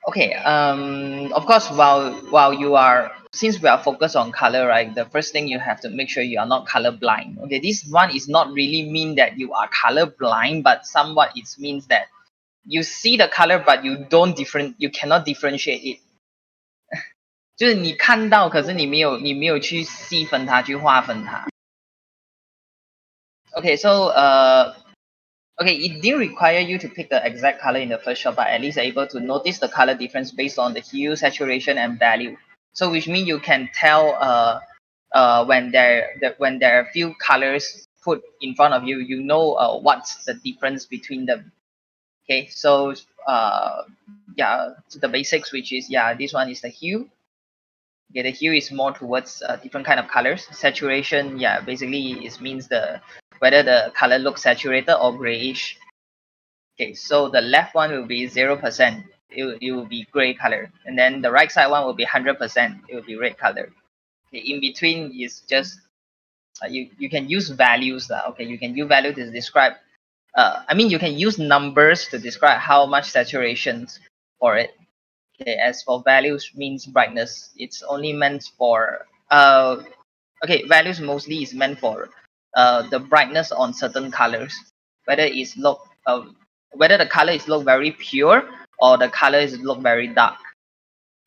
Okay. Of course, while you are, since we are focused on color, right? The first thing you have to make sure you are not color blind. Okay, this one is not really mean that you are color blind, but somewhat it means that you see the color, but you cannot differentiate it. 就是你看到，可是你没有去细分它，去划分它。Okay, so okay, it didn't require you to pick the exact color in the first shot, but at least able to notice the color difference based on the hue, saturation, and value. So which means you can tell when there are few colors put in front of you, you know what's the difference between them. Okay, so yeah, so the basics, which is, yeah, this one is the hue. Okay, the hue is more towards different kind of colors. Saturation, yeah, basically it means the whether the color looks saturated or grayish. Okay, so the left one will be 0%. It will be gray color, and then the right side one will be 100%. It will be red color. Okay, in between is just you can use values. Okay, you can use value to describe. I mean, you can use numbers to describe how much saturation for it. Okay, as for values means brightness, it's only meant for okay, values mostly is meant for the brightness on certain colors, whether it's look whether the color is look very pure or the color is look very dark.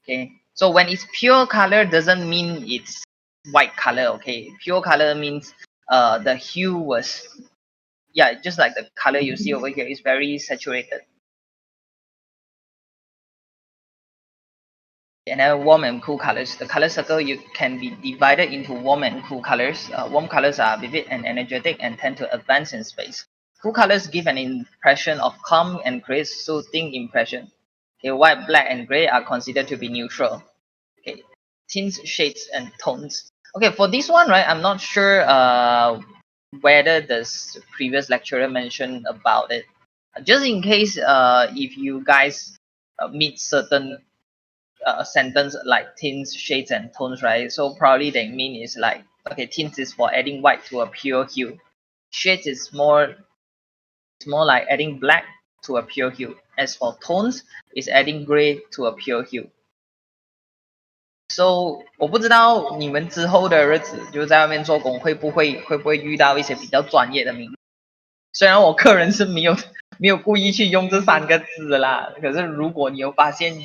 Okay, so when it's pure color doesn't mean it's white color. Okay, pure color means the hue was, yeah, just like the color you see over here is very saturated. And then warm and cool colors. The color circle you can be divided into warm and cool colors. Warm colors are vivid and energetic and tend to advance in space. Cool colors give an impression of calm and create soothing impression. Okay, white, black, and gray are considered to be neutral. Okay, tints, shades, and tones. Okay, for this one, right, I'm not sure whether the previous lecturer mentioned about it. Just in case, if you guys meet certain sentence like tints, shades, and tones, right? So probably they mean is like, okay, tints is for adding white to a pure hue. Shades is more like adding black to a pure hue. As for tones, is adding gray to a pure hue. So 我不知道你们之后的日子，就是在外面做工会不会遇到一些比较专业的名。虽然我个人是没有故意去用这3个字啦，可是如果你有发现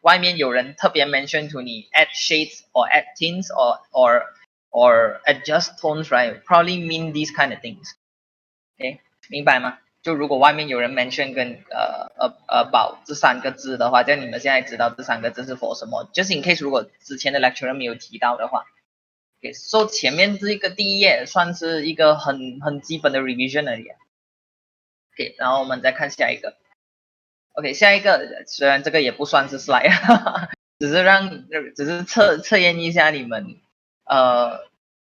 外面有人特别 mention to 你 add shades or add tints or adjust tones, right? Probably mean these kind of things. OK， 明白吗？就如果外面有人 mention 跟about 这3个字的话，这样你们现在知道这3个字是 for 什么。Just in case 如果之前的 lecturer 没有提到的话，OK， so 前面这个第一页算是一个很基本的 revision 而已。OK， 然后我们再看下一个。OK， 下一个虽然这个也不算是 slide， 只是测验一下你们。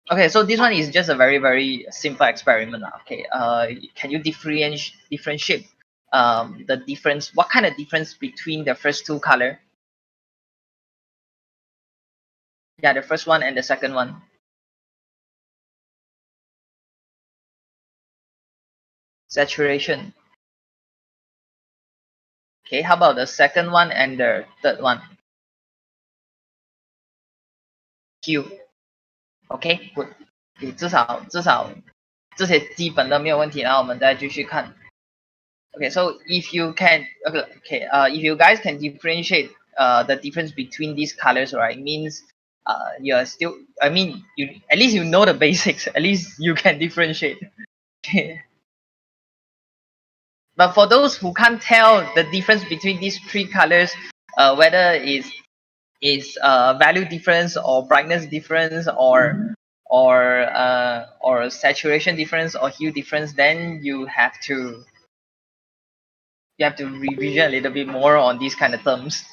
Okay, so this one is just a very simple experiment. Okay, can you differentiate the difference? What kind of difference between the first two color? Yeah, the first one and the second one. Saturation. Okay, how about the second one and the third one? Hue. Okay, good. Okay, 至少这些基本的没有问题，然后我们再继续看。Okay, so if you can, if you guys can differentiate the difference between these colors, right, means you're still, I mean, you at least you know the basics. At least you can differentiate. But for those who can't tell the difference between these 3 colors, whether is value difference or brightness difference or saturation difference or hue difference, then you have to revision a little bit more on these kind of terms.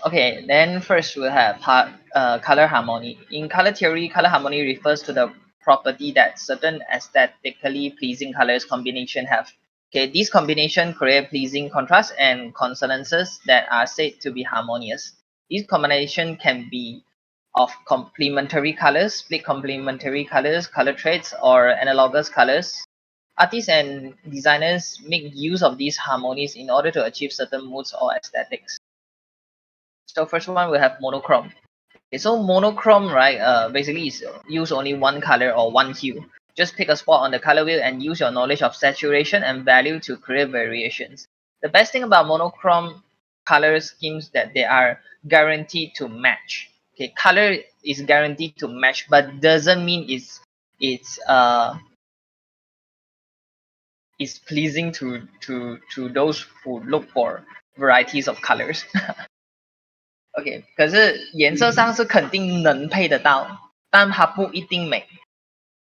Okay, then first we'll have color harmony. In color theory, color harmony refers to the property that certain aesthetically pleasing colors combination have. Okay, these combination create pleasing contrasts and consonances that are said to be harmonious. These combination can be of complementary colors, split complementary colors, color traits, or analogous colors. Artists and designers make use of these harmonies in order to achieve certain moods or aesthetics. So first one we have monochrome. Okay, so monochrome, right, basically is use only one color or one hue. Just pick a spot on the color wheel and use your knowledge of saturation and value to create variations. The best thing about monochrome color schemes that they are guaranteed to match. Okay, color is guaranteed to match, but doesn't mean it's is pleasing to those who look for varieties of colors. OK，可是颜色上是肯定能配得到，但它不一定美，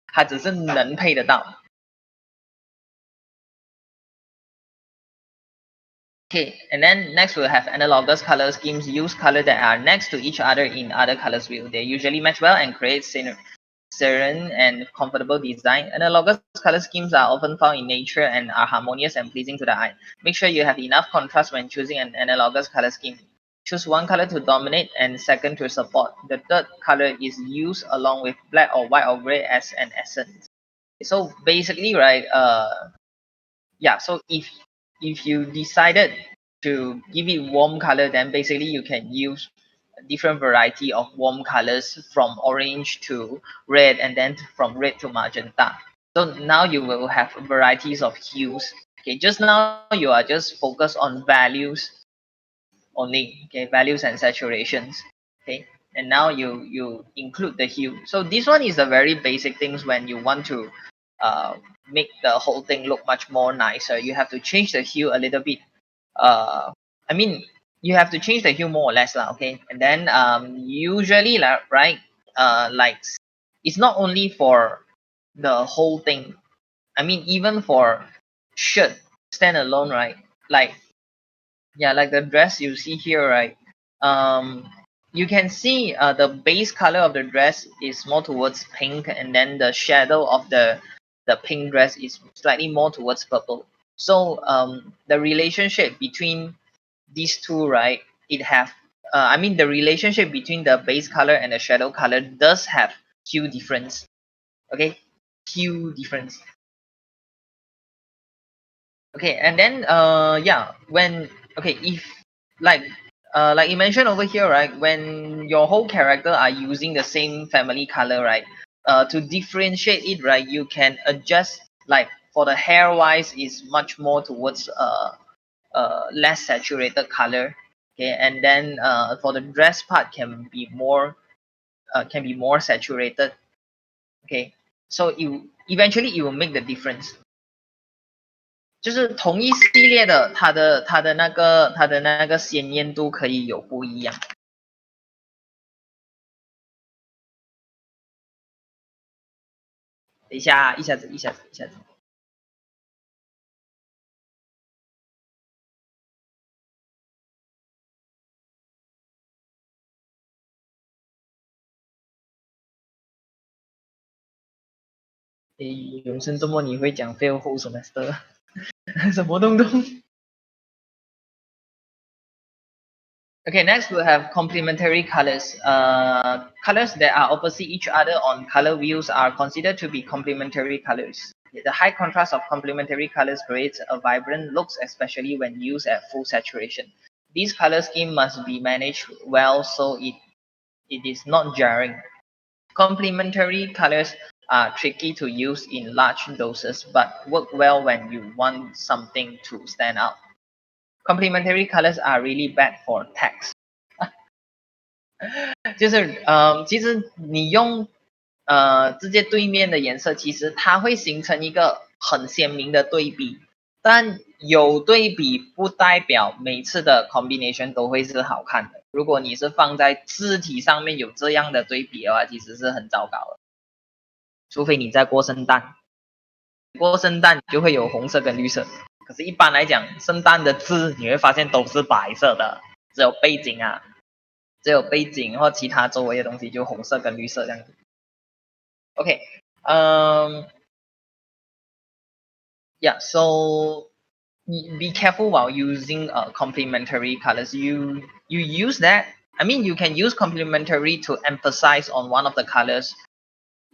它只是能配得到。Okay, and then next we'll have analogous color schemes. Use color that are next to each other in other colors wheel. They usually match well and create serene and comfortable design. Analogous color schemes are often found in nature and are harmonious and pleasing to the eye. Make sure you have enough contrast when choosing an analogous color scheme. Choose one color to dominate and second to support. The third color is used along with black or white or gray as an accent. So basically, right, yeah, so if you decided to give it warm color, then basically you can use a different variety of warm colors from orange to red and then from red to magenta. So now you will have varieties of hues. Okay, just now you are just focused on values only. Okay, values and saturations. Okay, and now you include the hue. So this one is the very basic things when you want to uh, make the whole thing look much more nicer. You have to change the hue a little bit. I mean, you have to change the hue more or less lah. Okay, and then usually right, like it's not only for the whole thing. I mean, even for shirt stand alone, right? Like yeah, like the dress you see here, right? um you can see the base color of the dress is more towards pink, and then the shadow of the pink dress is slightly more towards purple. So the relationship between these two, right, it have I mean the relationship between the base color and the shadow color does have hue difference. Okay, hue difference. Okay, and then yeah, when okay, if like like you mentioned over here, right, when your whole character are using the same family color, right, to differentiate it, right, you can adjust, like for the hair wise is much more towards less saturated color. Okay, and then for the dress part can be more saturated. Okay, so you eventually it will make the difference. 就是同一系列的，它的那个鲜艳度可以有不一样。等一下，一下子，诶，永生周末你会讲 fail whole semester，什么东东？Okay, next we'll have complementary colors. Colors that are opposite each other on color wheels are considered to be complementary colors. The high contrast of complementary colors creates a vibrant looks, especially when used at full saturation. This color scheme must be managed well so it is not jarring. Complementary colors are tricky to use in large doses but work well when you want something to stand out. Complementary colors are really bad for text. 就是其实你用直接对面的颜色，其实它会形成一个很鲜明的对比，但有对比不代表每次的 combination 都会是好看的。如果你是放在字体上面有这样的对比的话，其实是很糟糕的。除非你在过圣诞，过圣诞就会有红色跟绿色。可是，一般来讲，圣诞的字你会发现都是白色的，只有背景啊，只有背景或其他周围的东西就红色跟绿色这样子。Okay, yeah. So be careful while using complementary colors. You use that. I mean, you can use complementary to emphasize on one of the colors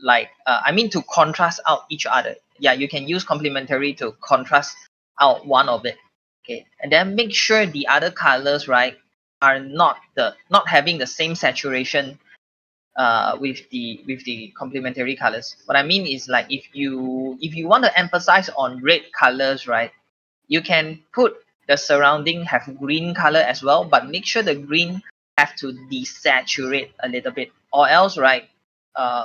I mean to contrast out each other. Yeah, you can use complementary to contrast out one of it. Okay, and then make sure the other colors, right, are not having the same saturation with the complementary colors. What I mean is like if you want to emphasize on red colors, right, you can put the surrounding have green color as well, but make sure the green have to desaturate a little bit, or else, right,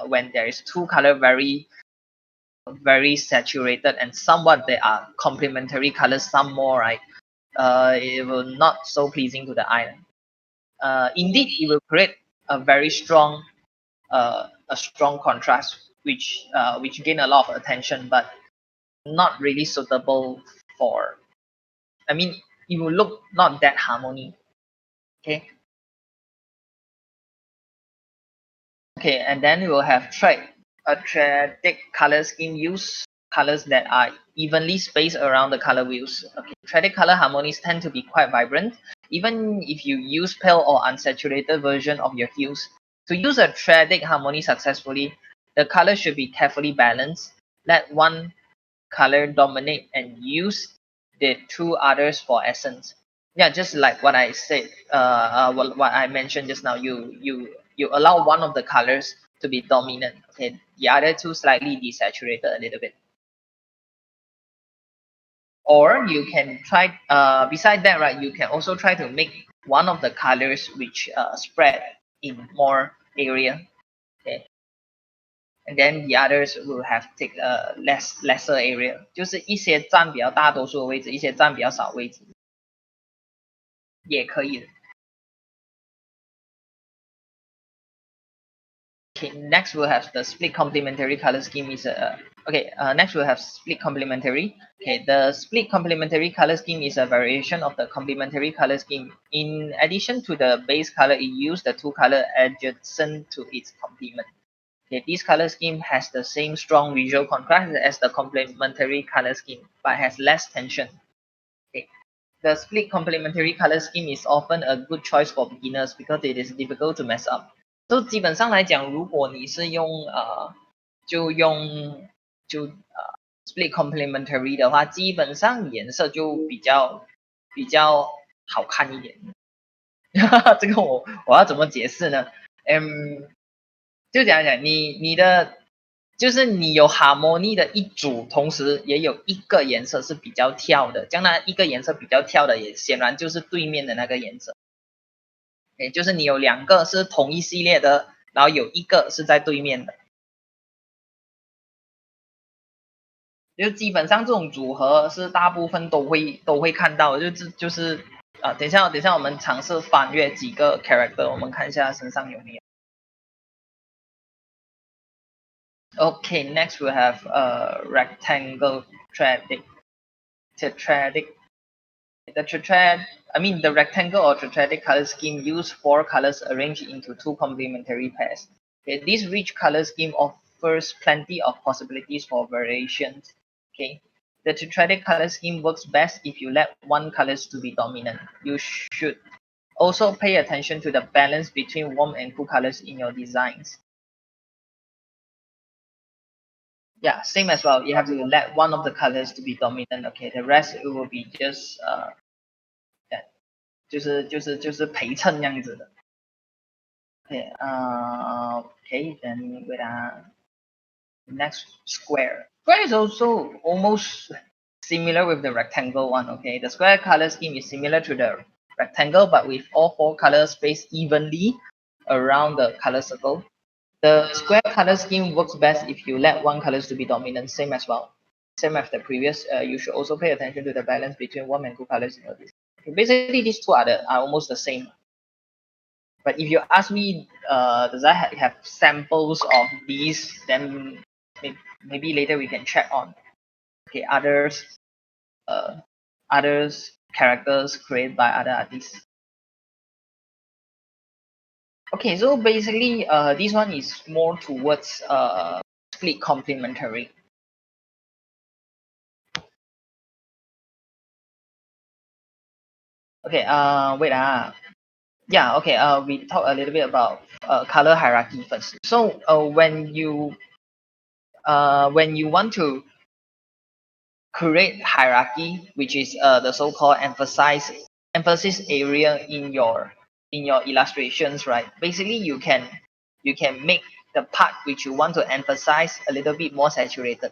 when there is two color very saturated and somewhat they are complementary colors some more, right, it will not so pleasing to the eye. Indeed it will create a very strong a strong contrast which gain a lot of attention, but not really suitable for, I mean, it will look not that harmony. Okay. Okay, and then we will have a threadic color scheme. Use colors that are evenly spaced around the color wheels. Okay, threadic color harmonies tend to be quite vibrant, even if you use pale or unsaturated version of your hues. To use a threadic harmony successfully, the color should be carefully balanced. Let one color dominate and use the two others for essence. Yeah, just like what I said, what I mentioned just now, you allow one of the colors to be dominant, okay, the other two slightly desaturated a little bit. Or you can try, beside that, right, you can also try to make one of the colors which spread in more area, okay, and then the others will have take lesser area，就是一些占比较大多数的位置，一些占比较少位置也可以的。Okay, next we'll have the split complementary color scheme is next we'll have split complementary. Okay, the split complementary color scheme is a variation of the complementary color scheme. In addition to the base color, it uses the two color adjacent to its complement. Okay, this color scheme has the same strong visual contrast as the complementary color scheme, but has less tension. Okay. The split complementary color scheme is often a good choice for beginners because it is difficult to mess up. So 基本上来讲，如果你是用split complementary 的话，基本上颜色就比较好看一点。这个我要怎么解释呢？就讲讲你的就是你有 harmony 的一组，同时也有一个颜色是比较跳的，将来一个颜色比较跳的也显然就是对面的那个颜色。也就是你有两个是同一系列的，然后有一个是在对面的，就基本上这种组合是大部分都会看到的，就是等一下我们尝试翻阅几个 character， 我们看一下身上有没有。Okay, next we have rectangle tetradic. The rectangle or tetradic color scheme use four colors arranged into two complementary pairs. Okay, this rich color scheme offers plenty of possibilities for variations. Okay, the tetradic color scheme works best if you let one colors to be dominant. You should also pay attention to the balance between warm and cool colors in your designs. Yeah, same as well. You have to let one of the colors to be dominant. Okay, the rest it will be just 就是陪衬这样子的。Okay, okay, then wait next square. Square is also almost similar with the rectangle one. Okay, the square color scheme is similar to the rectangle, but with all four colors spaced evenly around the color circle. The square color scheme works best if you let one colors to be dominant, same as well. Same as the previous, you should also pay attention to the balance between warm and cool colors in your design. Okay, basically, these two are almost the same. But if you ask me, does I have samples of these? Then maybe later we can check on. Okay, others characters created by other artists. Okay, so basically, this one is more towards split complementary. Okay, wait yeah, okay, we talk a little bit about color hierarchy first. So when you when you want to create hierarchy, which is the so-called emphasis area in your illustrations, right? Basically, you can make the part which you want to emphasize a little bit more saturated.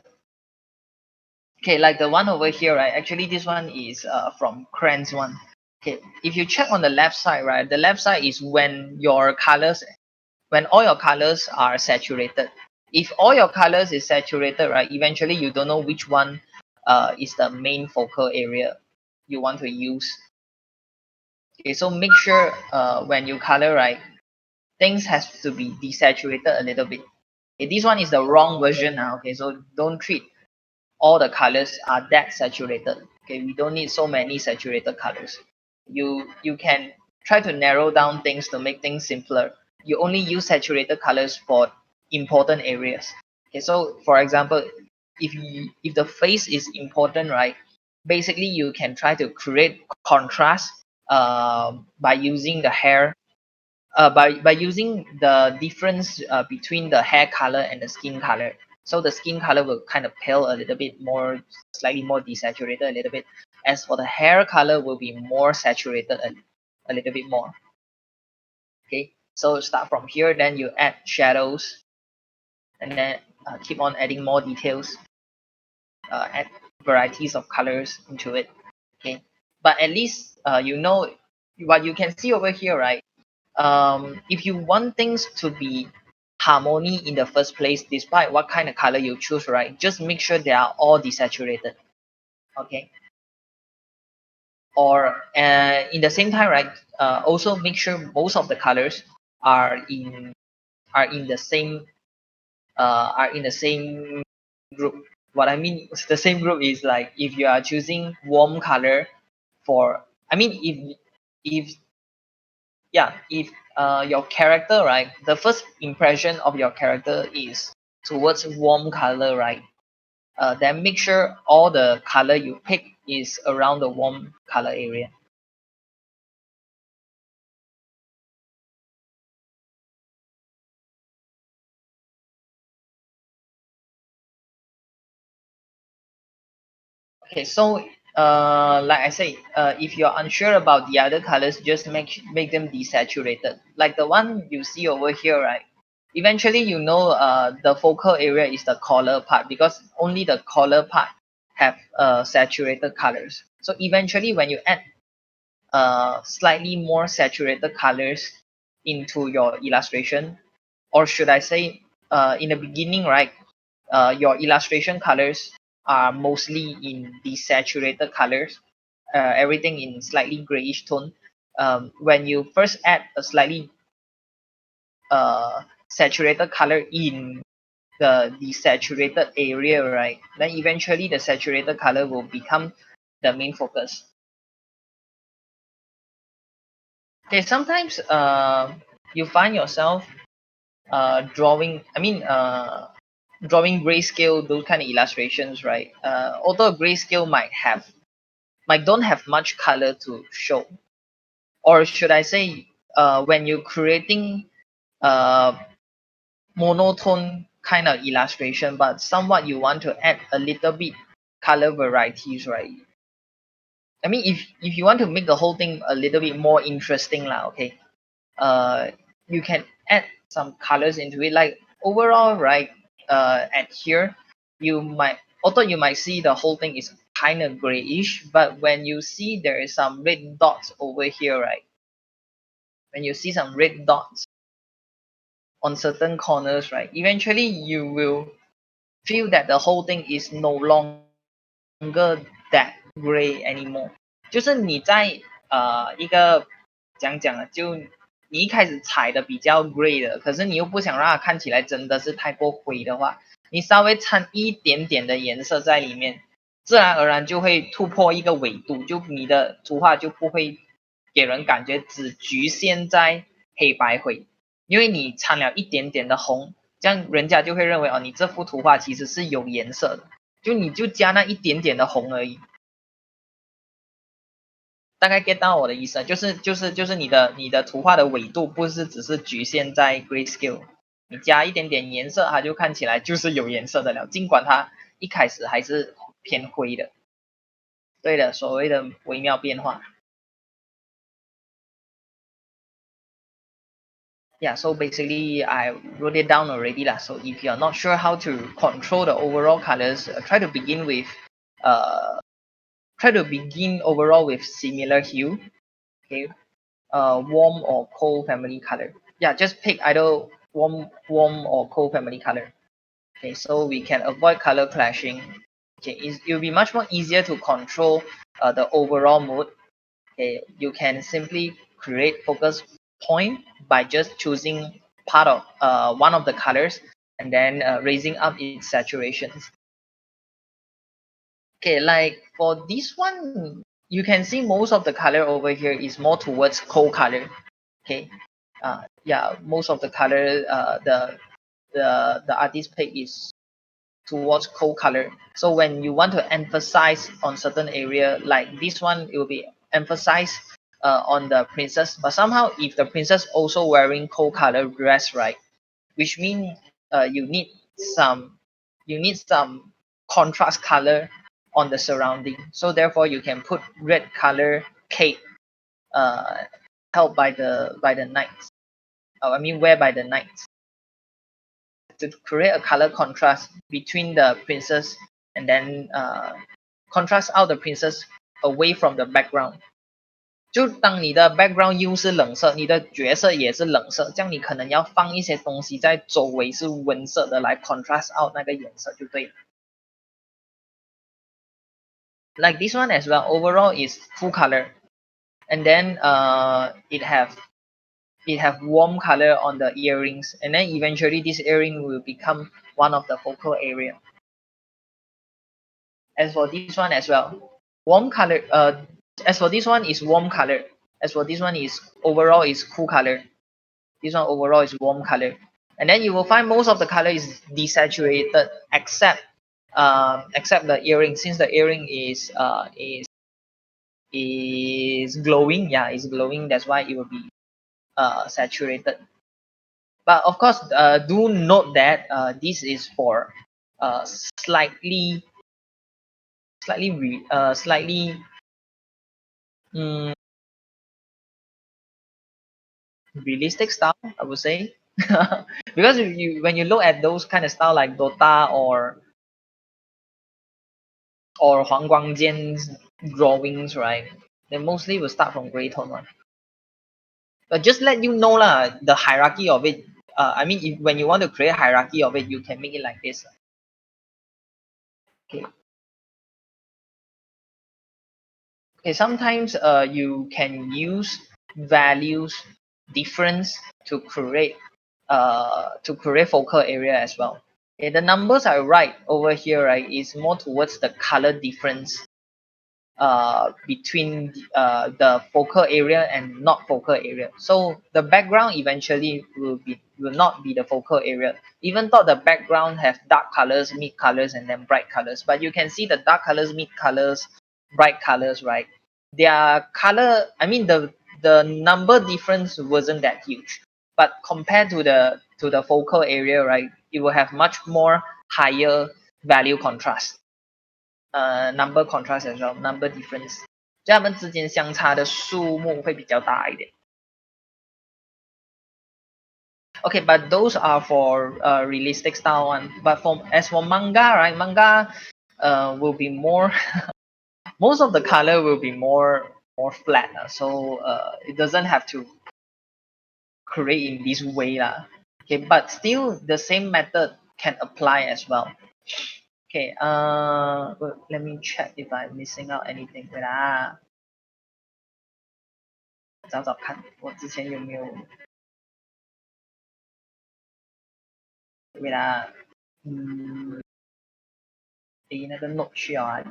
Okay, like the one over here, right? Actually, this one is from Cran's one. Okay, if you check on the left side, right? The left side is when all your colors are saturated. If all your colors is saturated, right? Eventually, you don't know which one is the main focal area you want to use. Okay, so make sure when you color, right, things has to be desaturated a little bit. Okay, this one is the wrong version now. Okay, so don't treat all the colors are that saturated. Okay, we don't need so many saturated colors. You can try to narrow down things to make things simpler. You only use saturated colors for important areas. Okay, so for example, if the face is important, right, basically you can try to create contrast by using the hair by using the difference between the hair color and the skin color. So the skin color will kind of pale a little bit more, slightly more desaturated a little bit. As for the hair color, will be more saturated a little bit more. Okay, so start from here, then you add shadows, and then keep on adding more details, add varieties of colors into it. Okay, but at least you know what you can see over here, right? If you want things to be harmony in the first place, despite what kind of color you choose, right, just make sure they are all desaturated. Okay, or in the same time, right, also make sure most of the colors are in are in the same are in the same group. What I mean the same group is like if you are choosing warm color for, I mean if yeah, if your character, right, the first impression of your character is towards warm color, right, then make sure all the color you pick is around the warm color area. Okay, so like I say, if you're unsure about the other colors, just make them desaturated. Like the one you see over here, right? Eventually, you know, the focal area is the collar part because only the collar part have saturated colors. So eventually, when you add slightly more saturated colors into your illustration, or should I say, in the beginning, right? Your illustration colors are mostly in desaturated colors, everything in slightly grayish tone. When you first add a slightly saturated color in the desaturated area, right, then eventually the saturated color will become the main focus. Okay, sometimes you find yourself drawing grayscale those kind of illustrations, right? Although grayscale might don't have much color to show, or should I say, when you're creating uh, monotone kind of illustration, but somewhat you want to add a little bit color varieties, right? I mean, if you want to make the whole thing a little bit more interesting, lah, okay, uh, you can add some colors into it. Like overall, right, at here, although you might see the whole thing is kind of grayish, but when you see there is some red dots over here, right, when you see some red dots on certain corners, right, eventually you will feel that the whole thing is no longer that gray anymore。就是你在一个讲讲啊，就你一开始踩的比较 gray 的，可是你又不想让它看起来真的是太过灰的话，你稍微掺一点点的颜色在里面，自然而然就会突破一个纬度，就你的图画就不会给人感觉只局限在黑白灰，因为你掺了一点点的红，这样人家就会认为哦，你这幅图画其实是有颜色的，就你就加那一点点的红而已。大概 get 到我的意思，就是你的图画的纬度不是只是局限在 grayscale。你加一点点颜色，它就看起来就是有颜色的了，尽管它一开始还是偏灰的。对的，所谓的微妙变化。Yeah, so basically I wrote it down already lah. So if you're not sure how to control the overall colors, uh, try to begin overall with similar hue. Okay, warm or cold family color. Yeah, just pick either warm or cold family color. Okay, so we can avoid color clashing. Okay, it'll be much more easier to control the overall mood. Okay, you can simply create focus point by just choosing part of one of the colors and then raising up its saturations. Okay, like for this one, you can see most of the color over here is more towards cold color. Okay, yeah, most of the color the artist pick is towards cold color. So when you want to emphasize on certain area like this one, it will be emphasized on the princess. But somehow, if the princess also wearing cold color dress, right, which means you need some contrast color on the surrounding. So therefore, you can put red color cape, uh, held by the knights. I mean, wear by the knights to create a color contrast between the princess and then contrast out the princess away from the background。就当你的 background U 是冷色，你的角色也是冷色，这样你可能要放一些东西在周围是温色的来 contrast out 那个颜色就对了。Like this one as well, overall is full color, and then it have warm color on the earrings, and then eventually this earring will become one of the focal area. As for this one as well, warm color. As for this one is warm color. As for this one is overall is cool color. This one overall is warm color. And then you will find most of the color is desaturated except the earring. Since the earring is glowing, yeah, it's glowing. That's why it will be saturated. But of course, do note that this is for slightly slightly mm, realistic style, I would say. Because if you when you look at those kind of style like Dota or Huang Guangjian's drawings, right? They mostly will start from gray tone one. But just let you know lah, the hierarchy of it. I mean, if, when you want to create hierarchy of it, you can make it like this. Okay. Okay. Sometimes you can use values difference to create focal area as well. Okay, the numbers I write over here, right, is more towards the color difference between the focal area and not focal area. So the background eventually will not be the focal area. Even though the background have dark colors, mid colors, and then bright colors, but you can see the dark colors, mid colors, bright colors, right? Their color, I mean the number difference wasn't that huge, but compared to the focal area, right, it will have much more higher value contrast. Number contrast as well, number difference，就它们之间相差的数目会比较大一点。Okay, but those are for realistic style one. But for as for manga, right? Manga will be more. Most of the color will be more flat. So it doesn't have to create in this way lah. Okay, but still the same method can apply as well. Okay, let me check if I'm missing out anything. Wait 啊，找找看，我之前有没有为了诶那个 note 需要啊，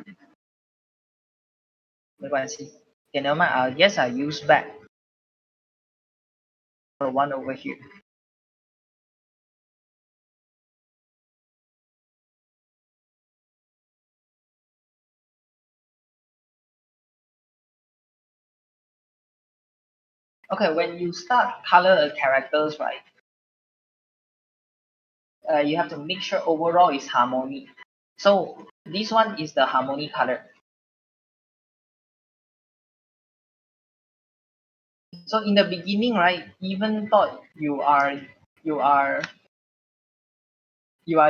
没关系。Okay, never mind. Yes, I use back the one over here. Okay, when you start color the characters, right? you have to make sure overall is harmony. So this one is the harmony color. So in the beginning, right, even thought you are you are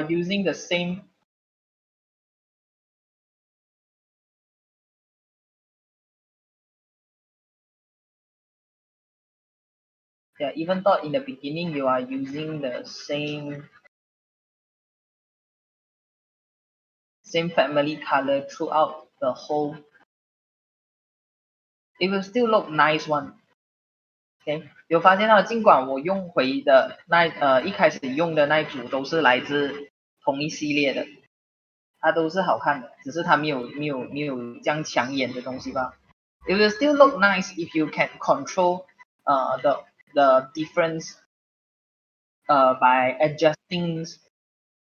using the same, yeah, even thought in the beginning you are using the same family color throughout the whole, it will still look nice one. OK，有发现到，尽管我用回的一开始用的那一组都是来自同一系列的，它都是好看的，只是它没有这样抢眼的东西吧。It will still look nice if you can control the difference by adjusting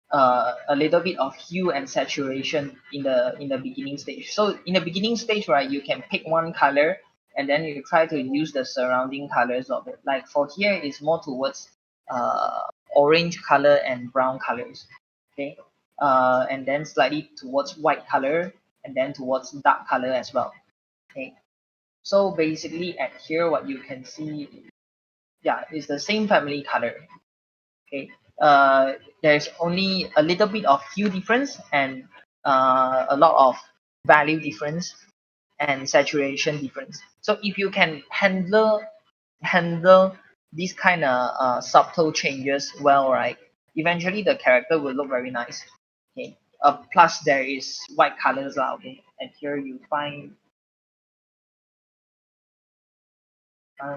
a little bit of hue and saturation in the beginning stage. So in the beginning stage, right, you can pick one color and then you try to use the surrounding colors of it. Like for here, it's more towards uh, orange color and brown colors. Okay, and then slightly towards white color and then towards dark color as well. Okay, so basically at here, what you can see, yeah, is the same family color. Okay, there's only a little bit of hue difference and a lot of value difference and saturation difference. So if you can handle these kind of subtle changes well, right, eventually the character will look very nice. Okay, plus there is white colors lah. Okay, and here you find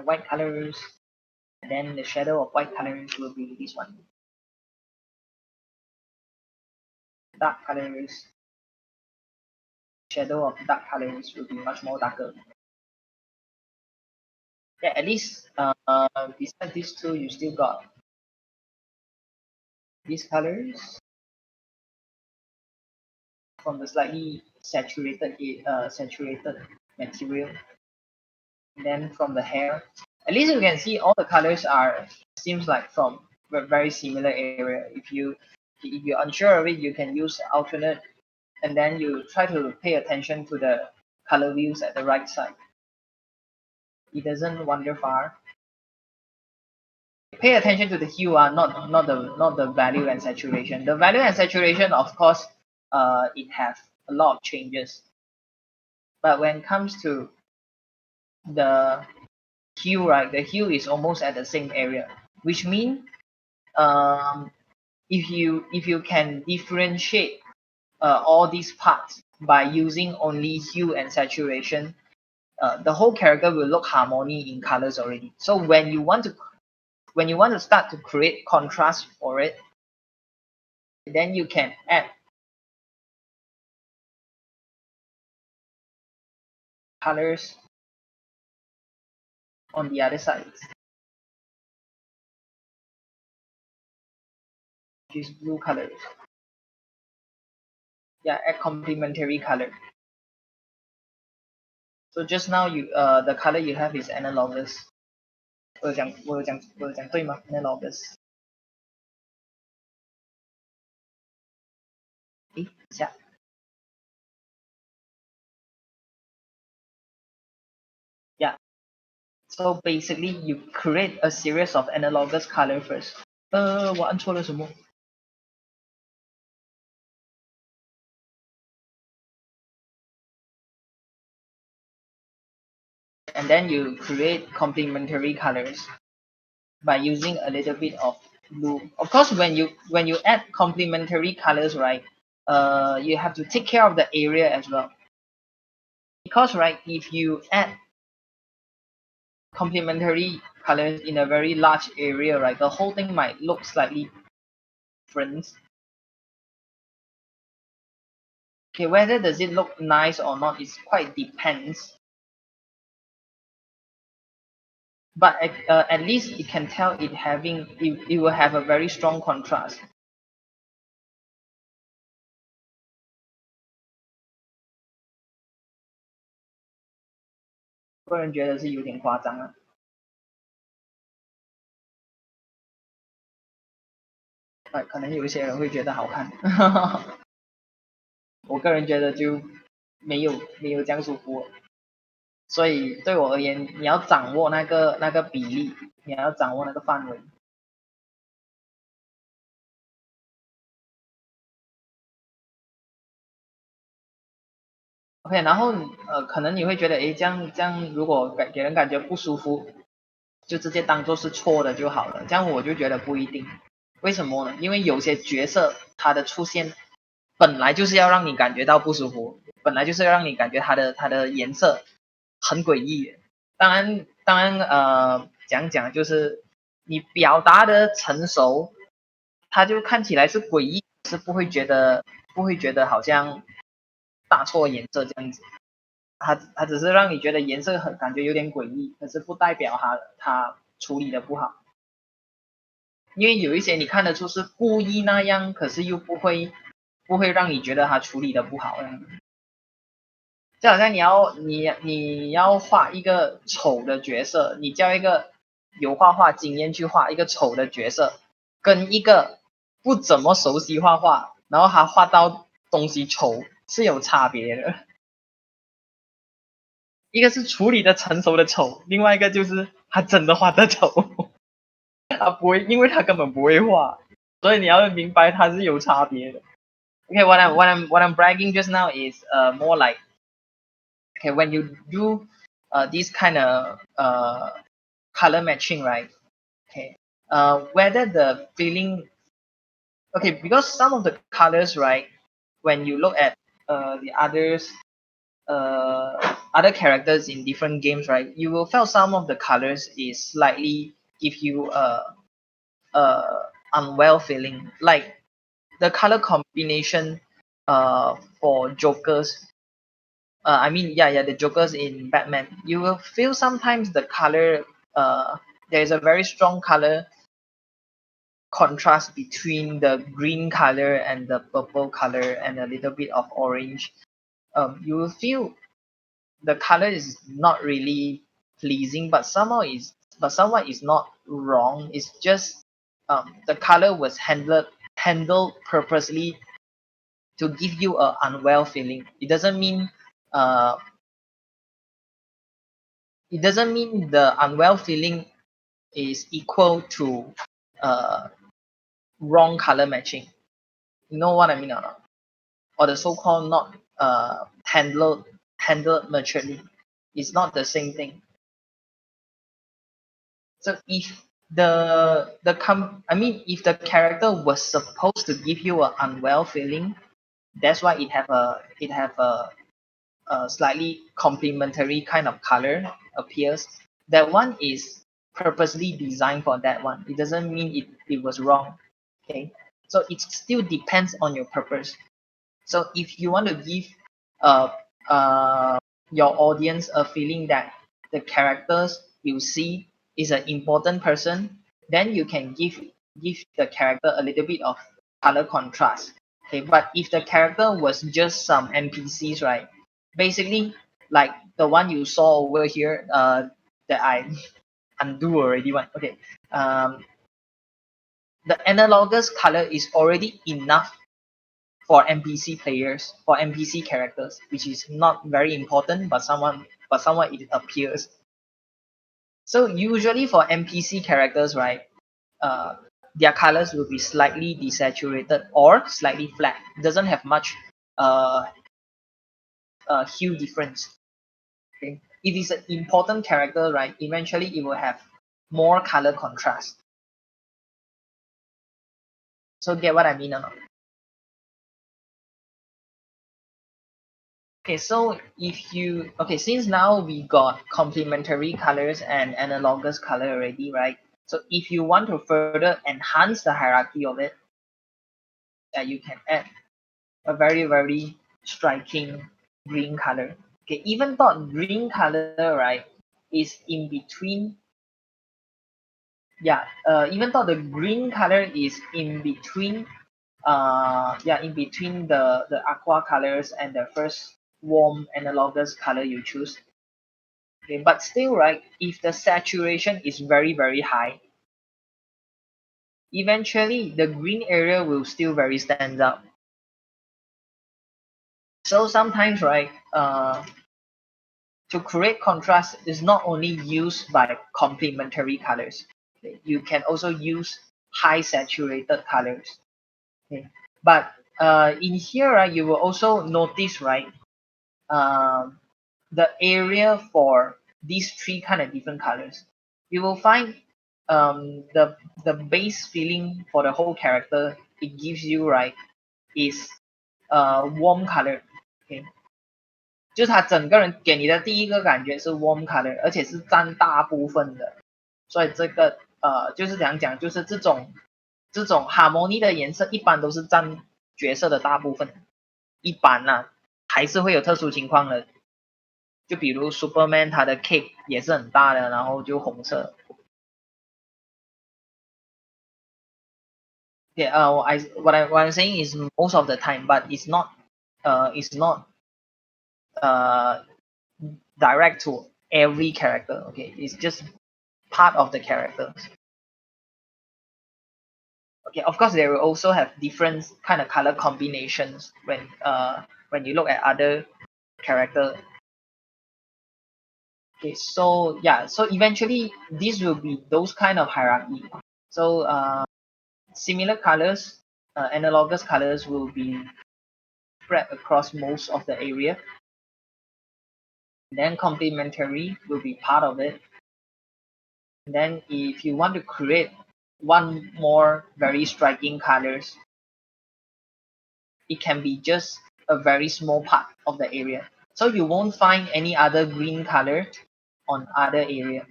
white colors, and then the shadow of white colors will be this one. Dark colors, shadow of dark colors will be much more darker. Yeah, at least besides these two, you still got these colors from the slightly saturated material. And then from the hair, at least you can see all the colors are seems like from a very similar area. If you're unsure of it, you can use alternate, and then you try to pay attention to the color wheels at the right side. It doesn't wander far. Pay attention to the hue, not the value and saturation. The value and saturation, of course, it has a lot of changes. But when it comes to the hue, right, the hue is almost at the same area, which means um, if you can differentiate all these parts by using only hue and saturation, the whole character will look harmony in colors already. So when you want to start to create contrast for it, then you can add colors on the other side, which is blue colors. Yeah, add complementary color. So just now the color you have is analogous. 我有讲对吗？analogous。诶，等一下。Yeah. So basically, you create a series of analogous color first. 我按错了什么？And then you create complementary colors by using a little bit of blue. Of course, when you add complementary colors, right, you have to take care of the area as well. Because right, if you add complementary colors in a very large area, right, the whole thing might look slightly different. Okay, whether does it look nice or not is quite depends. But at least it can tell it will have a very strong contrast. 个人觉得是有点夸张啊。可能有一些人会觉得好看，我个人觉得就没有这样舒服，所以对我而言，你要掌握那个比例，你要掌握那个范围。OK，然后可能你会觉得，诶，这样如果给人感觉不舒服，就直接当做是错的就好了。这样我就觉得不一定。为什么呢？因为有些角色它的出现本来就是要让你感觉到不舒服，本来就是要让你感觉它的颜色很诡异。当然讲讲就是你表达的成熟，它就看起来是诡异，是不会觉得好像大错颜色这样子。它只是让你觉得颜色很感觉有点诡异，可是不代表它处理的不好。因为有一些你看得出是故意那样，可是又不会让你觉得他处理的不好。就好像你要画一个丑的角色，你叫一个有画画经验去画一个丑的角色，跟一个不怎么熟悉画画，然后他画到东西丑是有差别的。一个是处理的成熟的丑，另外一个就是他真的画的丑，他不会，因为他根本不会画，所以你要明白他是有差别的。Okay, what I'm bragging just now is more like, okay, when you do this kind of color matching, right? Okay, whether the feeling, okay, because some of the colors, right, when you look at the other characters in different games, right, you will feel some of the colors is slightly give you a unwell feeling, like the color combination for Jokers. I mean, yeah, the Jokers in Batman. You will feel sometimes the color. There is a very strong color contrast between the green color and the purple color and a little bit of orange. You will feel the color is not really pleasing, but somewhat is not wrong. It's just the color was handled purposely to give you a unwell feeling. Uh, it doesn't mean the unwell feeling is equal to uh, wrong color matching. You know what I mean or not? Or the so-called not handled maturely. It's not the same thing. So if I mean if the character was supposed to give you an unwell feeling, that's why it have a slightly complementary kind of color appears. That one is purposely designed for that one. It doesn't mean it was wrong. Okay. So it still depends on your purpose. So if you want to give uh, uh, your audience a feeling that the characters you see is an important person, then you can give the character a little bit of color contrast. Okay, but if the character was just some NPCs, right? Basically, like the one you saw over here, that I undo already one. Okay, the analogous color is already enough for NPC players, for NPC characters, which is not very important, but someone it appears. So usually for NPC characters, right, uh, their colors will be slightly desaturated or slightly flat. It doesn't have much uh, hue difference. Okay, if it's an important character, right, eventually it will have more color contrast. So get what I mean or not? Okay, so since now we got complementary colors and analogous color already, right? So if you want to further enhance the hierarchy of it, you can add a very, very striking green color. Okay, even though green color, right, is in between, even though the green color is in between, in between the aqua colors and the first warm analogous color you choose. Okay, but still, right, if the saturation is very, very high, eventually the green area will still very stand out. So sometimes, right, to create contrast is not only used by complementary colors. Okay? You can also use high saturated colors. Okay? But in here, right, you will also notice, right, um, the area for these three kind of different colors. You will find the base feeling for the whole character it gives you, right, is warm color. Okay? 就是它整个人给你的第一个感觉是 warm color，而且是占大部分的，所以这个就是怎样讲，就是这种 harmony 的颜色一般都是占角色的大部分，一般呢、还是会有特殊情况的，就比如 Superman 他的 cape 也是很大的，然后就红色。Yeah, what I'm saying is most of the time, but it's not uh direct to every character. Okay, it's just part of the character. Okay, of course they will also have different kind of color combinations when you look at other character. Okay, so yeah, so eventually this will be those kind of hierarchy. So similar colors, analogous colors will be spread across most of the area. Then complementary will be part of it. And then if you want to create one more very striking colors, it can be just a very small part of the area. So you won't find any other green color on other area.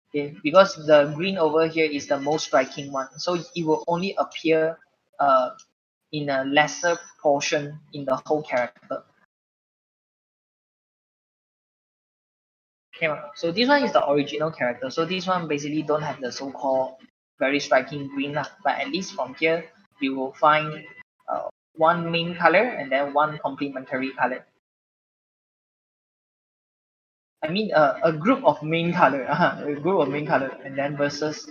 Okay, because the green over here is the most striking one. So it will only appear uh, in a lesser portion in the whole character. Okay, so this one is the original character. So this one basically don't have the so-called very striking green lah. But at least from here, you will find one main color and then one complementary color. I mean, a group of main color, a group of main color, and then versus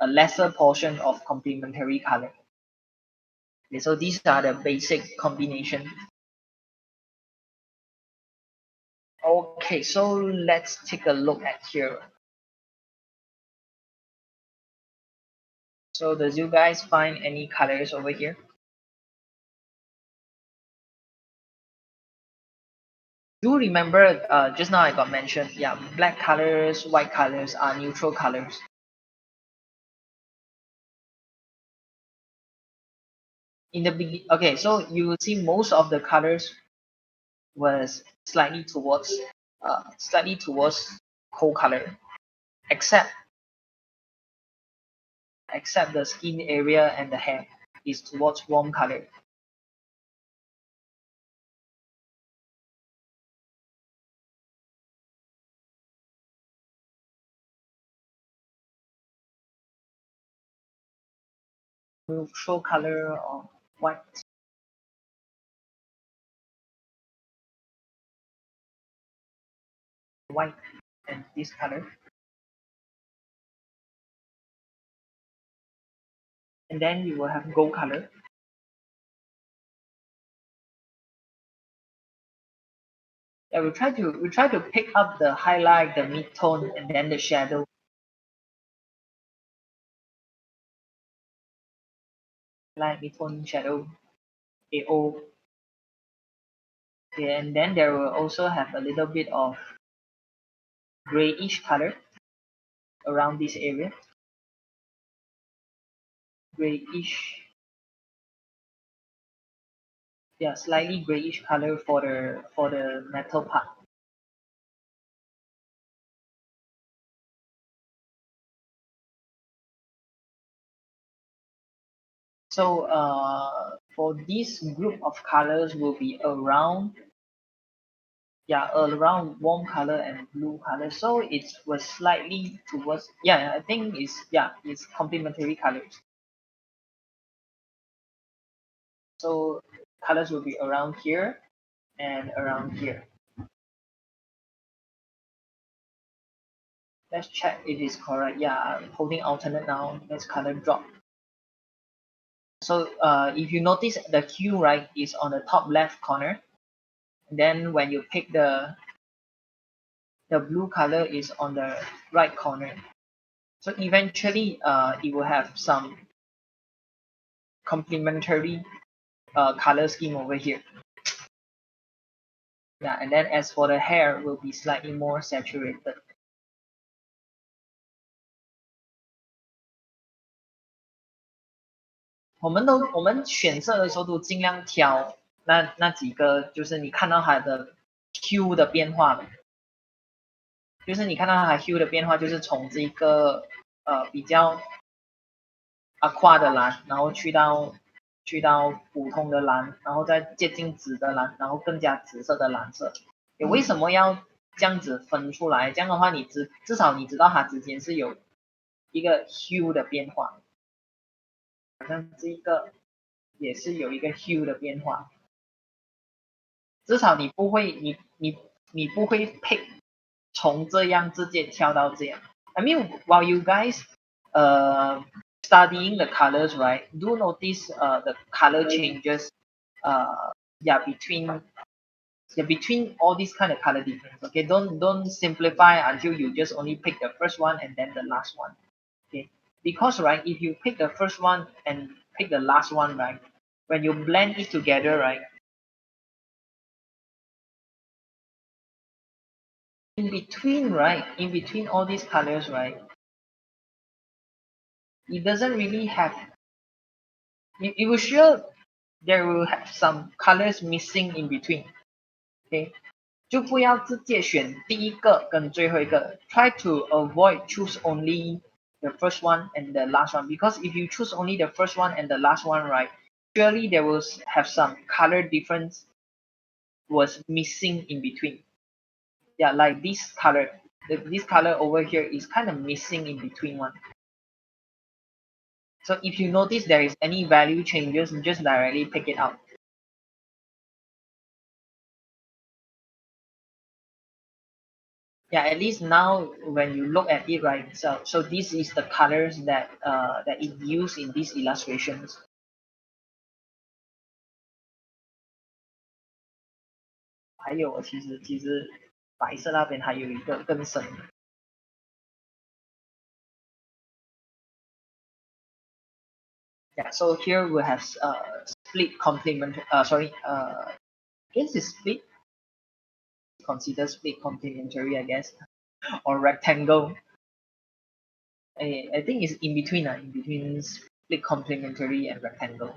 a lesser portion of complementary color. Okay, so these are the basic combination. Okay, so let's take a look at here. So does you guys find any colors over here? Do remember just now I got mentioned, yeah, black colors, white colors are neutral colors. In the beginning, okay, so you will see most of the colors was slightly towards cold color, except the skin area and the hair is towards warm color. Neutral color or white, white, and this color. And then you will have gold color. Yeah, we try to pick up the highlight, the mid tone, and then the shadow. Light, mid tone, shadow, AO. Okay, and then there will also have a little bit of grayish color around this area. Grayish, yeah, slightly grayish color for the metal part. So for this group of colors will be around, yeah, around warm color and blue color. So it was slightly towards, yeah, I think it's complementary colors. So colors will be around here and around here. Let's check if it's correct. Yeah, I'm holding alternate now. Let's color drop. So if you notice the hue, right, is on the top left corner. Then when you pick the blue color is on the right corner. So eventually it will have some complementary color scheme over here. Yeah, and then as for the hair, will be slightly more saturated. 我们选色的时候都尽量挑那几个，就是你看到它的 Q 的变化，就是你看到它 Q 的变化，就是从这个比较 aqua 的蓝，然后去到普通的蓝，然后再接近紫的蓝，然后更加紫色的蓝色。你为什么要这样子分出来？这样的话，至少你知道它之间是有一个 hue 的变化，好像这个也是有一个 hue 的变化。至少你不会，你不会 pick 从这样直接跳到这样。I mean, while you guys studying the colors, right? Do notice the color changes yeah between all these kind of color difference. Okay, don't simplify until you just only pick the first one and then the last one. Okay, because right, if you pick the first one and pick the last one, right, when you blend it together, right, in between all these colors, right, it doesn't really have. You will sure there will have some colors missing in between. Okay, 就不要直接选第一个跟最后一个。Try to avoid choose only the first one and the last one, because if you choose only the first one and the last one, right, surely there will have some color difference was missing in between. Yeah, like this color. This color over here is kind of missing in between one. So if you notice there is any value changes, just directly pick it out. Yeah, at least now when you look at it, right, so this is the colors that it used in these illustrations. 还有其实白色那边还有一个更深的。Yeah, so here we have split complement. Sorry, I guess it's split. Consider split complementary, I guess, or rectangle. I think it's in between. In between split complementary and rectangle.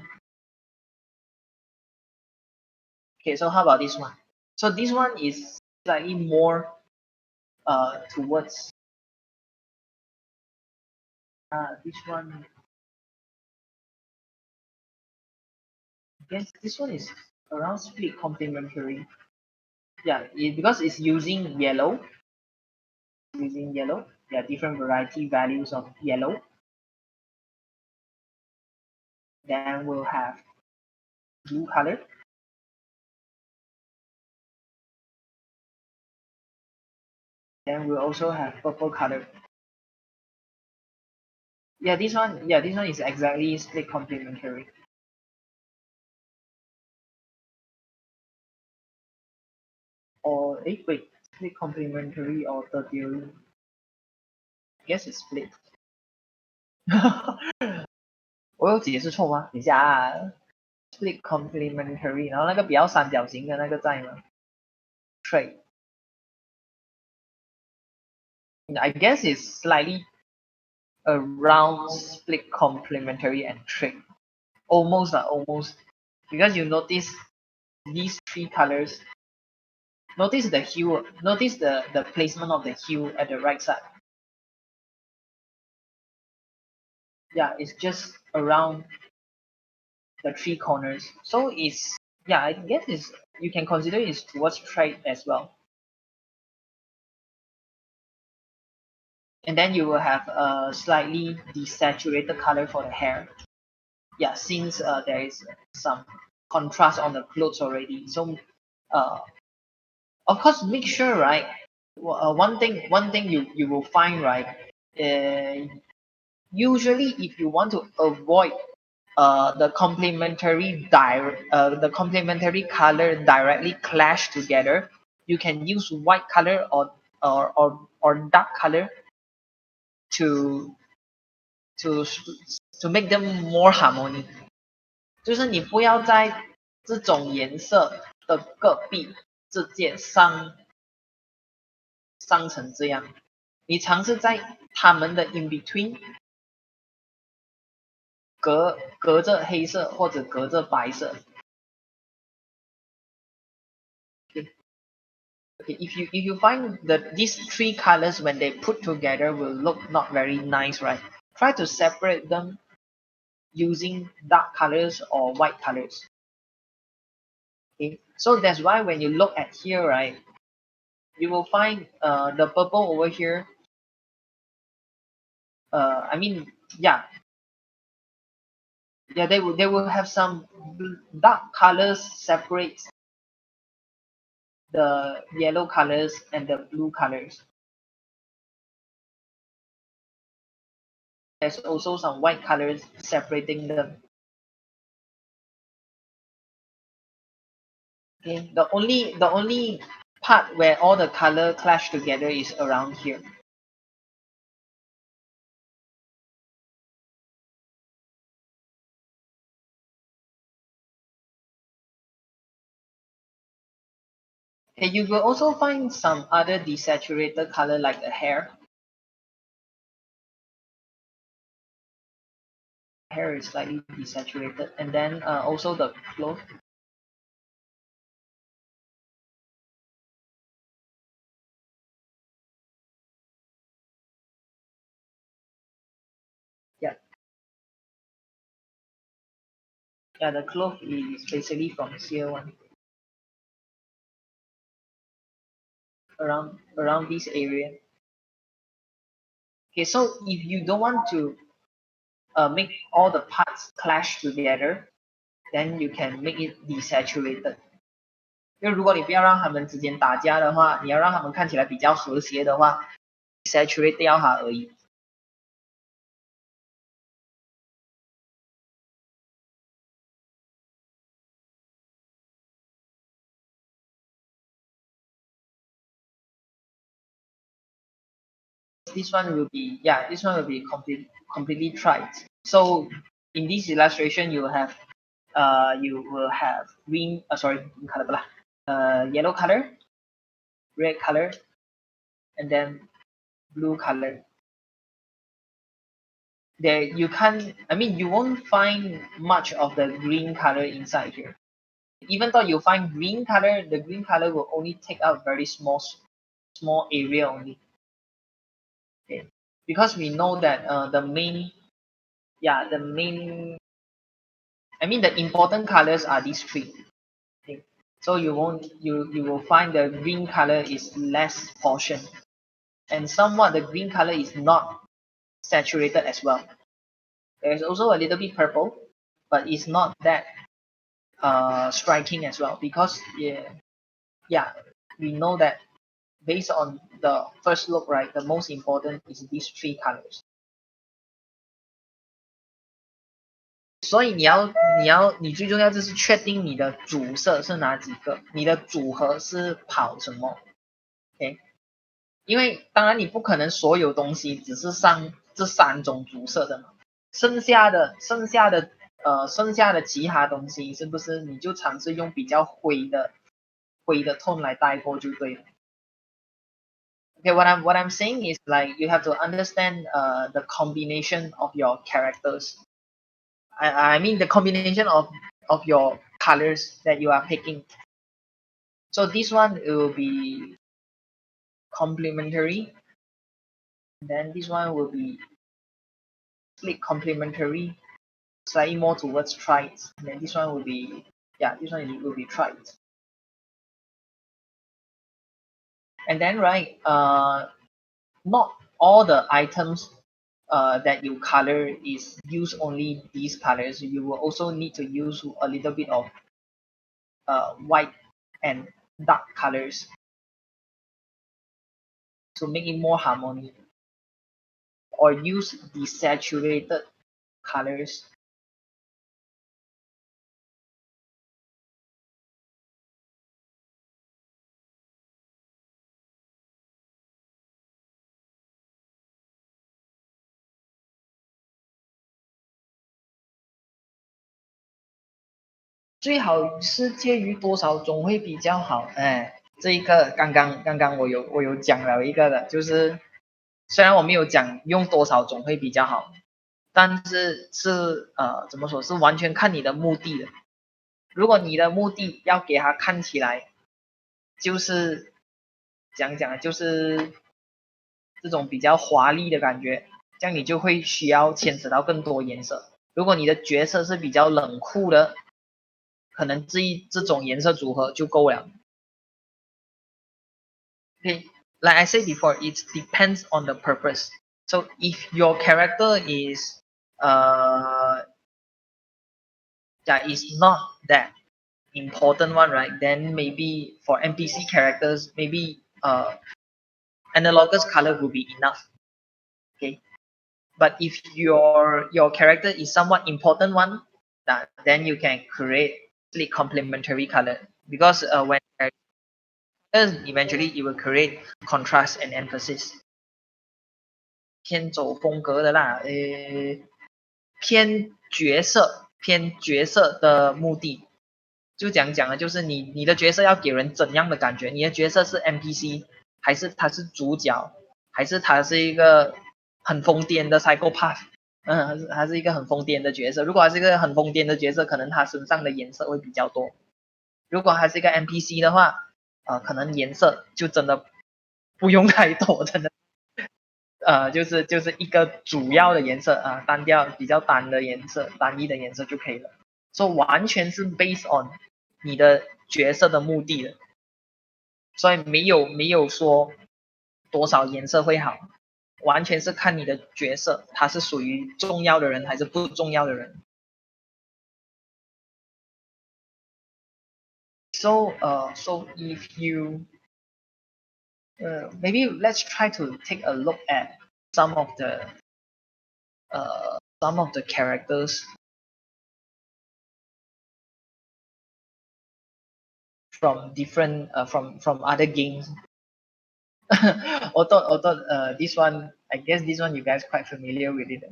Okay, so how about this one? So this one is slightly more towards this one. I guess this one is around split complementary. Yeah, because it's using yellow. Using yellow, there are different variety values of yellow. Then we'll have blue color. Then we'll also have purple color. Yeah, this one is exactly split complementary. Or wait, split complementary or tertiary. I guess it's split. 我有解释错吗？等一下啊，split complementary，然后那个比较三角形的那个在吗？Trait. I guess it's slightly around split complementary and trait. Almost, almost. Because you notice these three colors. Notice the hue. Notice the placement of the hue at the right side. Yeah, it's just around the three corners. So it's, yeah, I guess it's, you can consider it's towards trait as well. And then you will have a slightly desaturated color for the hair. Yeah, since there is some contrast on the clothes already. So of course make sure, right, one thing you will find, right, usually if you want to avoid the complementary color directly clash together, you can use white color or dark color to to to make them more harmony。就是你不要在这种颜色的隔壁之间伤成这样，你尝试在它们的 in between 隔着黑色或者隔着白色。Okay, okay. If you find that these three colors when they put together will look not very nice, right? Try to separate them using dark colors or white colors. Okay, so that's why when you look at here, right, you will find the purple over here. I mean, yeah, yeah, they will have some dark colors separate the yellow colors and the blue colors. There's also some white colors separating them. Okay, the only part where all the color clash together is around here. Okay, you will also find some other desaturated color like the hair. Hair is slightly desaturated, and then also the cloth. Yeah, yeah, the cloth is basically from here one around this area. Okay, so if you don't want to make all the parts clash together, then you can make it desaturated. 因为如果你不要让它们之间打架的话，你要让它们看起来比较和谐的话，saturate 掉它而已。This one will be yeah, this one will be completely tried. So in this illustration, you will have green green color pula, yellow color, red color, and then blue color. There you can't. I mean, you won't find much of the green color inside here. Even though you find green color, the green color will only take up very small area only. Okay. Because we know that the main yeah the main I mean the important colors are these three. Okay. So you will find the green color is less portion, and somewhat the green color is not saturated as well. There's also a little bit purple, but it's not that striking as well because yeah we know that based on the first look, right, the most important is these three colors. 所以你最重要就是确定你的主色是哪几个，你的组合是跑什么，OK？因为当然你不可能所有东西只是上这三种主色的嘛，剩下的其他东西是不是你就尝试用比较灰的 tone 来带过就对了。Okay, what I'm saying is like you have to understand the combination of your characters. I mean the combination of your colors that you are picking. So this one will be complementary. Then this one will be split complementary, slightly more towards tried. And then this one will be yeah, this one will be tried. And then right, not all the items that you color is use only these colors. You will also need to use a little bit of white and dark colors to make it more harmony, or use desaturated colors 最好是介于多少种会比较好？哎，这一个刚刚我有讲了一个的，就是虽然我没有讲用多少种会比较好，但是怎么说是完全看你的目的的。如果你的目的要给它看起来就是讲讲就是这种比较华丽的感觉，这样你就会需要牵扯到更多颜色。如果你的角色是比较冷酷的，可能这种颜色组合就够了。Okay, like I said before, it depends on the purpose. So if your character is uh that is not that important one, right? Then maybe for NPC characters, maybe analogous color will be enough. Okay, but if your character is somewhat important one, then you can create complementary color because when eventually it will create contrast and emphasis. 偏走风格的啦，偏角色的目的，就讲了，就是你的角色要给人怎样的感觉？你的角色是 NPC，还是他是主角，还是他是一个很疯癫的 psychopath？还是一个很疯癫的角色。如果他是一个很疯癫的角色，可能他身上的颜色会比较多。如果还是一个 NPC 的话，可能颜色就真的不用太多，真的。就是一个主要的颜色啊，单调比较单的颜色，单一的颜色就可以了。所以完全是 based on 你的角色的目的的，所以没有说多少颜色会好，完全是看你的角色他是属于重要的人还是不重要的人。So if you maybe let's try to take a look at some of the characters from different from other games. Although this one, I guess this one you guys quite familiar with it.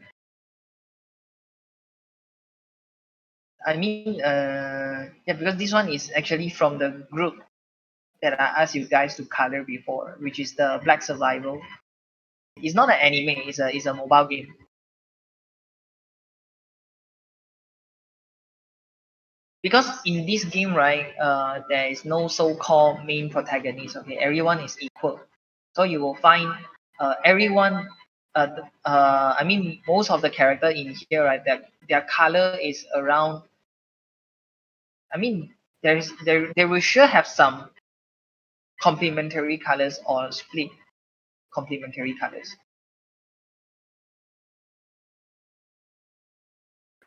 I mean, yeah, because this one is actually from the group that I asked you guys to color before, which is the Black Survival. It's not an anime; it's a mobile game. Because in this game, right, there is no so-called main protagonist. Okay, everyone is equal. So you will find everyone. I mean, most of the character in here, right, their color is around. I mean, there will sure have some complementary colors or split complementary colors.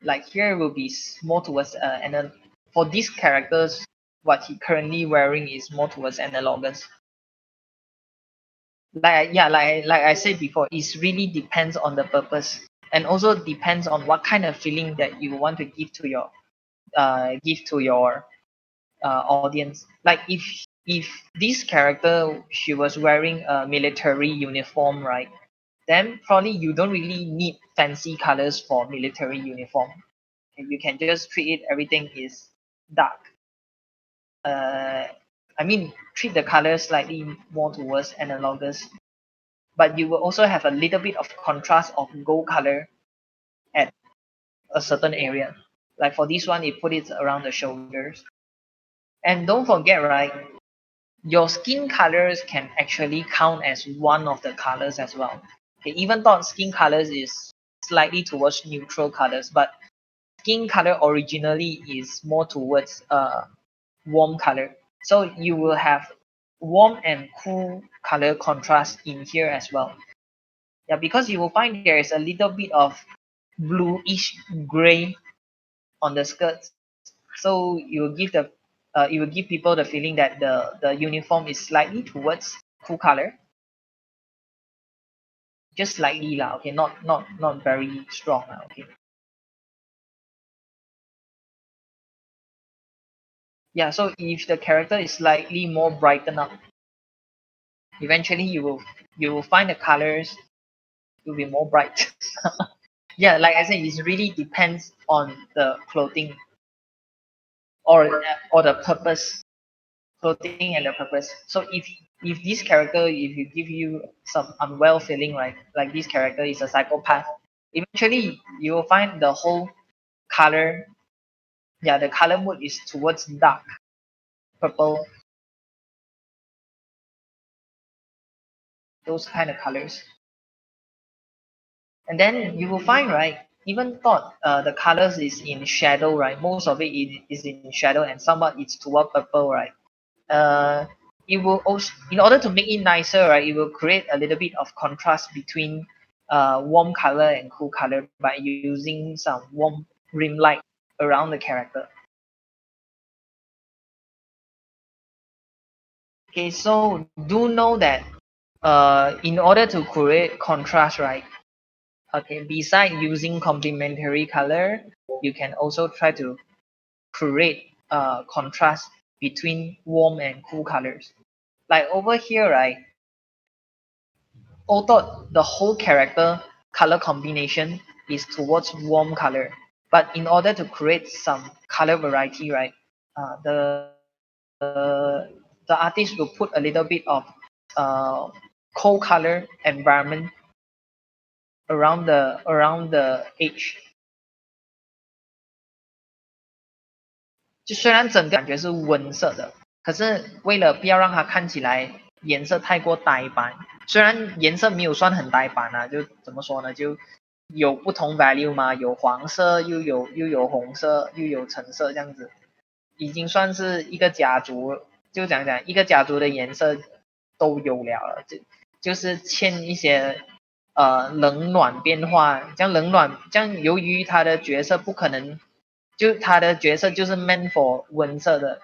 Like here will be more towards and then for these characters, what he currently wearing is more towards analogous. Like I said before, it really depends on the purpose and also depends on what kind of feeling that you want to give to your audience. Like if this character she was wearing a military uniform, right? Then probably you don't really need fancy colors for military uniform. You can just treat it everything is dark. Uh, I mean treat the colors slightly more towards analogous, but you will also have a little bit of contrast of gold color at a certain area. Like for this one, it put it around the shoulders. And don't forget, right, your skin colors can actually count as one of the colors as well. Okay, even though skin colors is slightly towards neutral colors, but skin color originally is more towards warm color. So you will have warm and cool color contrast in here as well. Yeah, because you will find there is a little bit of bluish gray on the skirts. So you will give people the feeling that the uniform is slightly towards cool color, just slightly lah. Okay, not very strong lah. Okay. Yeah, so if the character is slightly more brightened up, eventually you will find the colors to be more bright. Yeah, like I said, it really depends on the clothing. or the purpose, clothing and the purpose. So if this character, if you give you some unwell feeling, right, like this character is a psychopath, eventually you will find the whole color, yeah, the color mood is towards dark purple, those kind of colors. And then you will find, right, even thought the colors is in shadow, right, most of it is in shadow and somewhat it's toward purple, right. uh, it will also, in order to make it nicer, right, it will create a little bit of contrast between warm color and cool color by using some warm rim light around the character. Okay, so do know that in order to create contrast, right, okay, beside using complementary color, you can also try to create contrast between warm and cool colors. Like over here, right, although the whole character color combination is towards warm color, but in order to create some color variety, right, the artist will put a little bit of cold color environment around the edge. 就虽然整个感觉是温色的，可是为了不要让它看起来颜色太过呆板，虽然颜色没有算很呆板啊，就怎么说呢，就有不同 value 嘛，有黄色又有红色又有橙色这样子，已经算是一个家族，就讲讲一个家族的颜色都有了，就是欠一些冷暖变化，这样由于他的角色不可能，就他的角色就是 meant for 温色的，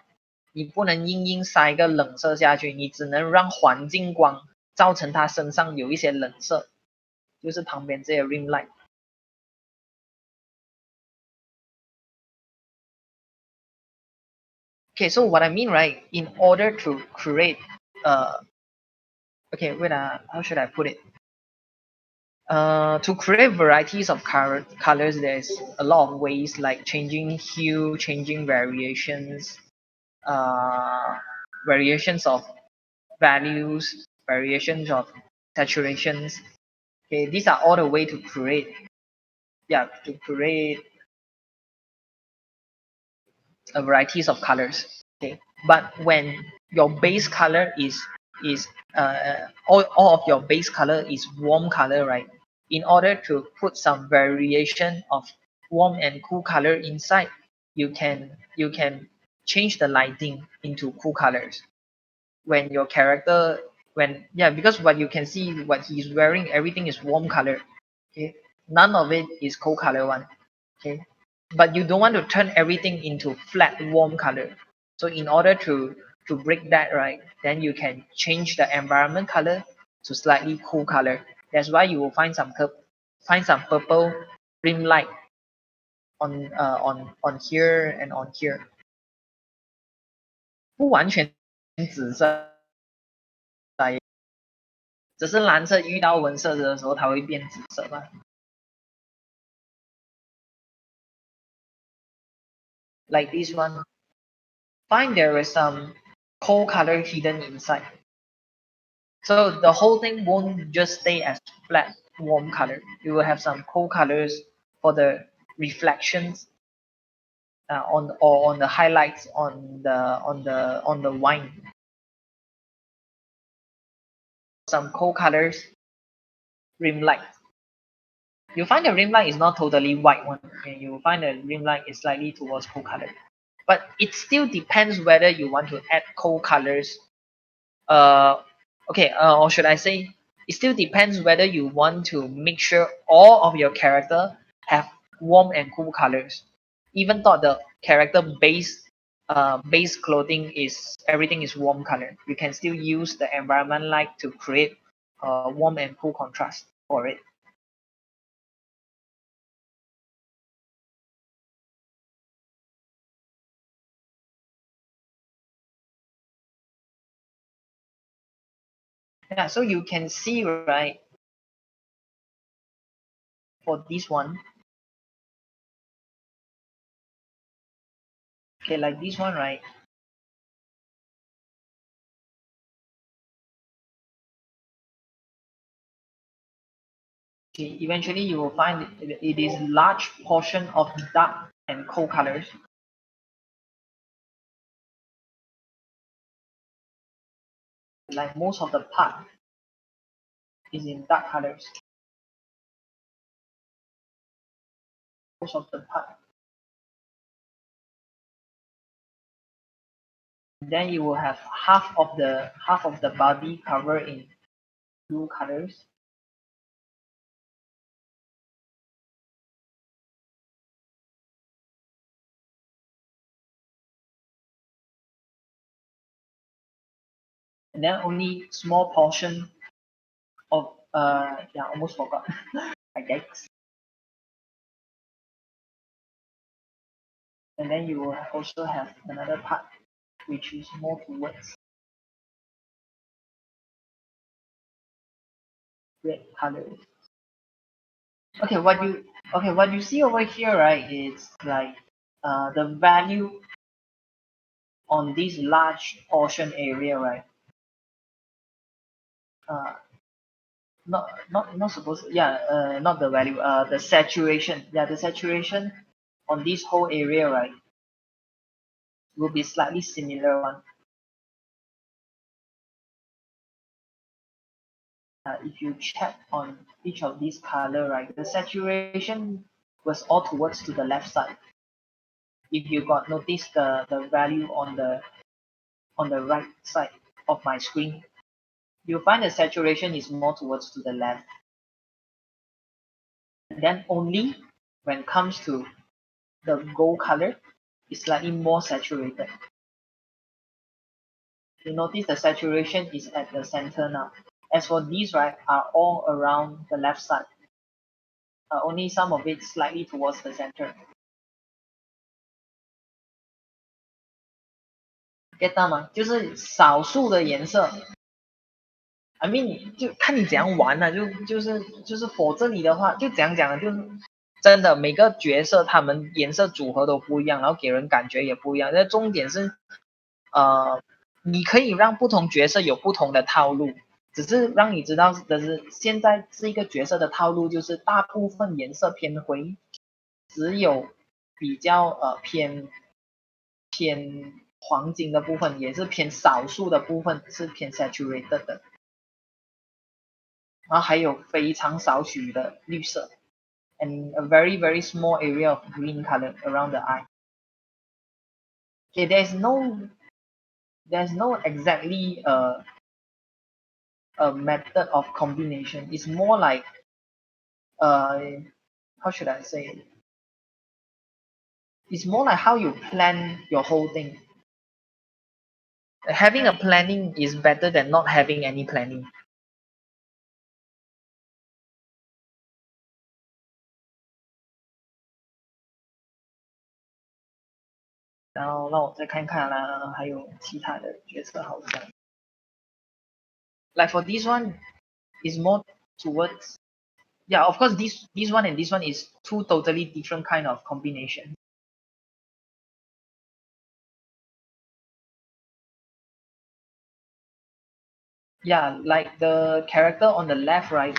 你不能硬硬塞一个冷色下去，你只能让环境光造成他身上有一些冷色，就是旁边这些 rim light。Okay, so what I mean, right, in order to create, uh, okay, wait, how should I put it? To create varieties of colors, there's a lot of ways like changing hue, changing variations, uh, variations of values, variations of saturations. Okay, these are all the way to create, yeah, to create a varieties of colors. Okay, but when your base color is all of your base color is warm color, right, in order to put some variation of warm and cool color inside, you can change the lighting into cool colors when your character, when, yeah, because what you can see, what he's wearing, everything is warm color. Okay, none of it is cold color one. Okay, but you don't want to turn everything into flat warm color. So in order to break that, right, then you can change the environment color to slightly cool color. That's why you will find some purple rim light on here and on here. 不完全紫色，只是蓝色遇到纹色的时候它会变紫色嘛。Like this one, find there is some cold color hidden inside. So the whole thing won't just stay as flat warm color. You will have some cold colors for the reflections on the highlights on the wine. Some cold colors rim light. You find the rim light is not totally white one. Okay? You find the rim light is slightly towards cold color. But it still depends whether you want to add cold colors. Uh, okay, or should I say, it still depends whether you want to make sure all of your character have warm and cool colors. Even though the character base clothing is everything is warm color, you can still use the environment light to create warm and cool contrast for it. Yeah, so you can see, right, for this one, Okay, like this one, right? Okay, eventually you will find it is large portion of dark and cold colors. Like most of the part is in dark colors. Most of the part. Then you will have half of the body covered in blue colors. And then only small portion of yeah, almost forgot. I guess. And then you will also have another part which is more towards red color. Okay, what you see over here, right, is like the value on this large portion area, right? Uh, not supposed, yeah, not the value, the saturation, yeah, the saturation on this whole area, right, will be slightly similar one. If you check on each of these color, right, the saturation was all towards to the left side. If you got notice the value on the right side of my screen, you'll find the saturation is more towards to the left. And then only when it comes to the gold color, it's slightly more saturated. You notice the saturation is at the center now. As for these, right, are all around the left side. Only some of it slightly towards the center. Get 到吗？就是少数的颜色。I mean，就看你怎样玩了、就是否则你的话，就怎样讲呢？就是真的每个角色他们颜色组合都不一样，然后给人感觉也不一样。那重点是，你可以让不同角色有不同的套路，只是让你知道的是，现在这一个角色的套路就是大部分颜色偏灰，只有比较偏黄金的部分，也是偏少数的部分是偏 saturated 的。然后还有非常少许的绿色，and a very very small area of green color around the eye. Okay, there's no exactly a method of combination. It's more like uh how should I say it? It's more like how you plan your whole thing. Having a planning is better than not having any planning. 然后让我再看看啦，还有其他的角色好像。Like for this one, is more towards, yeah, of course this one and this one is two totally different kind of combination. Yeah, like the character on the left, right,